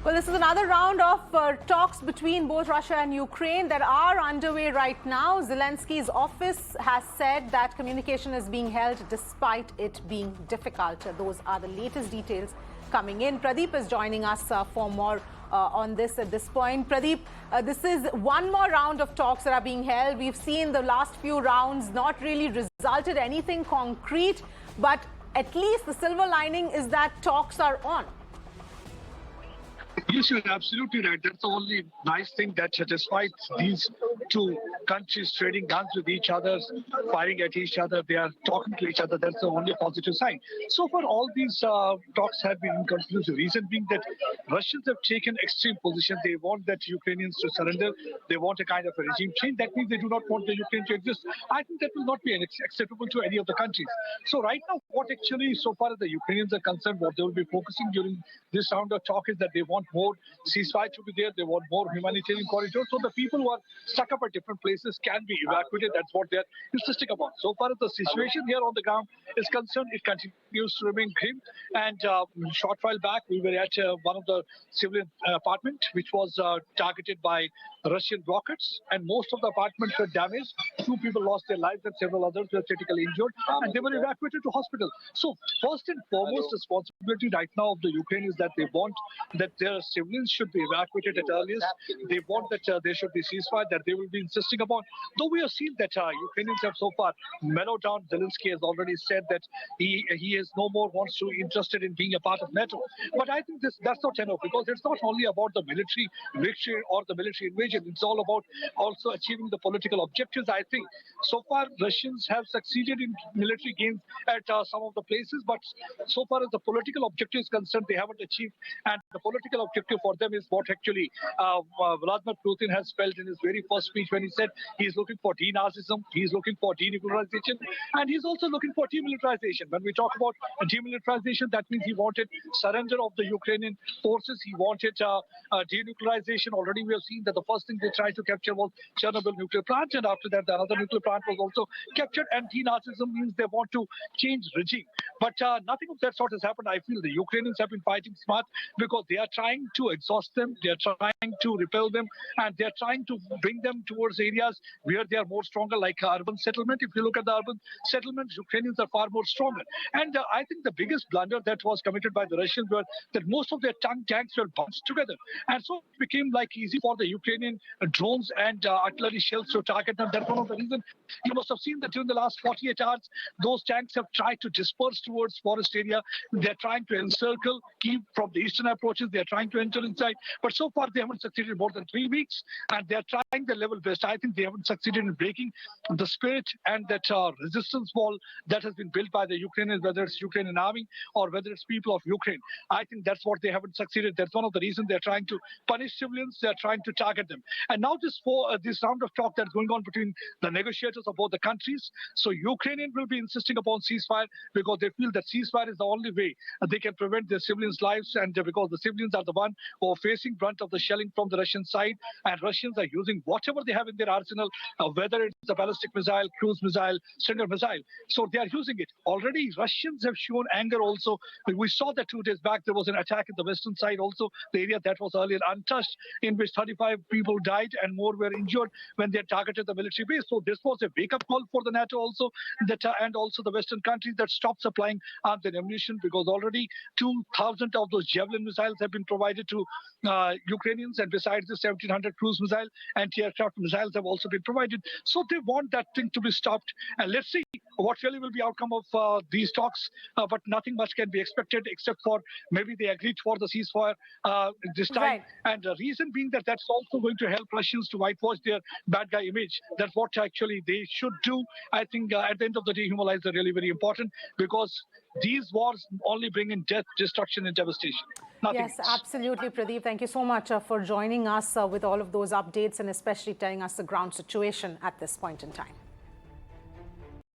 Well, this is another round of talks between both Russia and Ukraine that are underway right now. Zelensky's office has said that communication is being held despite it being difficult. Those are the latest details coming in. Pradeep is joining us for more on this at this point. Pradeep, this is one more round of talks that are being held. We've seen the last few rounds not really resulted anything concrete, but at least the silver lining is that talks are on. Yes, you're absolutely right. That's the only nice thing, that despite these two countries trading guns with each other, firing at each other, they are talking to each other. That's the only positive sign. So far, all these talks have been inconclusive. Reason being that Russians have taken extreme position. They want that Ukrainians to surrender. They want a kind of a regime change. That means they do not want the Ukraine to exist. I think that will not be acceptable to any of the countries. So right now, what actually, so far as the Ukrainians are concerned, what they will be focusing during this round of talk is that they want more ceasefire to be there. They want more humanitarian corridors. So the people who are stuck up at different places can be evacuated. That's what they're insisting upon. So far as the situation here on the ground is concerned, it continues to remain grim. And a short while back, we were at one of the civilian apartment, which was targeted by Russian rockets, and most of the apartments were damaged. 2 people lost their lives and several others were critically injured, and they were evacuated to hospital. So first and foremost responsibility right now of the Ukraine is that they want that their civilians should be evacuated at earliest. They want that there should be ceasefire, that they will be insisting upon. Though we have seen that Ukrainians have so far mellowed down. Zelensky has already said that he is no more interested in being a part of NATO. But I think that's not enough, because it's not only about the military victory or the military invasion. It's all about also achieving the political objectives. I think so far Russians have succeeded in military gains at some of the places, but so far as the political objective is concerned, they haven't achieved. And the political objective for them is what actually Vladimir Putin has spelled in his very first speech, when he said he's looking for denazism, he's looking for denuclearization, and he's also looking for demilitarization. When we talk about demilitarization, that means he wanted surrender of the Ukrainian forces. He wanted denuclearization. Already we have seen that the first thing they tried to capture was Chernobyl nuclear plant, and after that, another nuclear plant was also captured. And denazism means they want to change regime. But nothing of that sort has happened. I feel the Ukrainians have been fighting smart, because they are trying to exhaust them, they are trying to repel them, and they are trying to bring them towards areas where they are more stronger, like urban settlement. If you look at the urban settlements, Ukrainians are far more stronger. And I think the biggest blunder that was committed by the Russians were that most of their tanks were bunched together. And so it became like easy for the Ukrainian drones and artillery shells to target them. That's one of the reasons. You must have seen that during the last 48 hours, those tanks have tried to disperse towards forest area. They're trying to encircle, keep from the eastern approaches. They're trying to enter inside. But so far, they haven't succeeded more than 3 weeks. And they're trying their level best. I think they haven't succeeded in breaking the spirit and that resistance wall that has been built by the Ukrainians, whether it's Ukrainian army or whether it's people of Ukraine. I think that's what they haven't succeeded. That's one of the reasons they're trying to punish civilians. They're trying to target them. And now this round of talk that's going on between the negotiators of both the countries. So Ukrainian will be insisting upon ceasefire, because they feel that ceasefire is the only way they can prevent their civilians' lives, and because the civilians are the one who are facing brunt of the shelling from the Russian side, and Russians are using whatever they have in their arsenal, whether it's a ballistic missile, cruise missile, Stinger missile. So they are using it. Already Russians have shown anger also. We saw that 2 days back there was an attack in the western side also, the area that was earlier untouched, in which 35 people died and more were injured when they targeted the military base. So this was a wake-up call for the NATO also, that and also the Western countries, that stopped supplying arms and ammunition, because already 2,000 of those Javelin missiles have been provided to Ukrainians, and besides the 1,700 cruise missile, anti-aircraft missiles have also been provided. So they want that thing to be stopped. And let's see what really will be outcome of these talks. But nothing much can be expected, except for maybe they agreed for the ceasefire this time. Right. And the reason being that that's also going to help Russians to whitewash their bad guy image. That's what actually they should do. I think at the end of the day, human lives are really very important, because these wars only bring in death, destruction, and devastation. Nothing Yes, else. absolutely, Pradeep. Thank you so much for joining us with all of those updates, and especially telling us the ground situation at this point in time.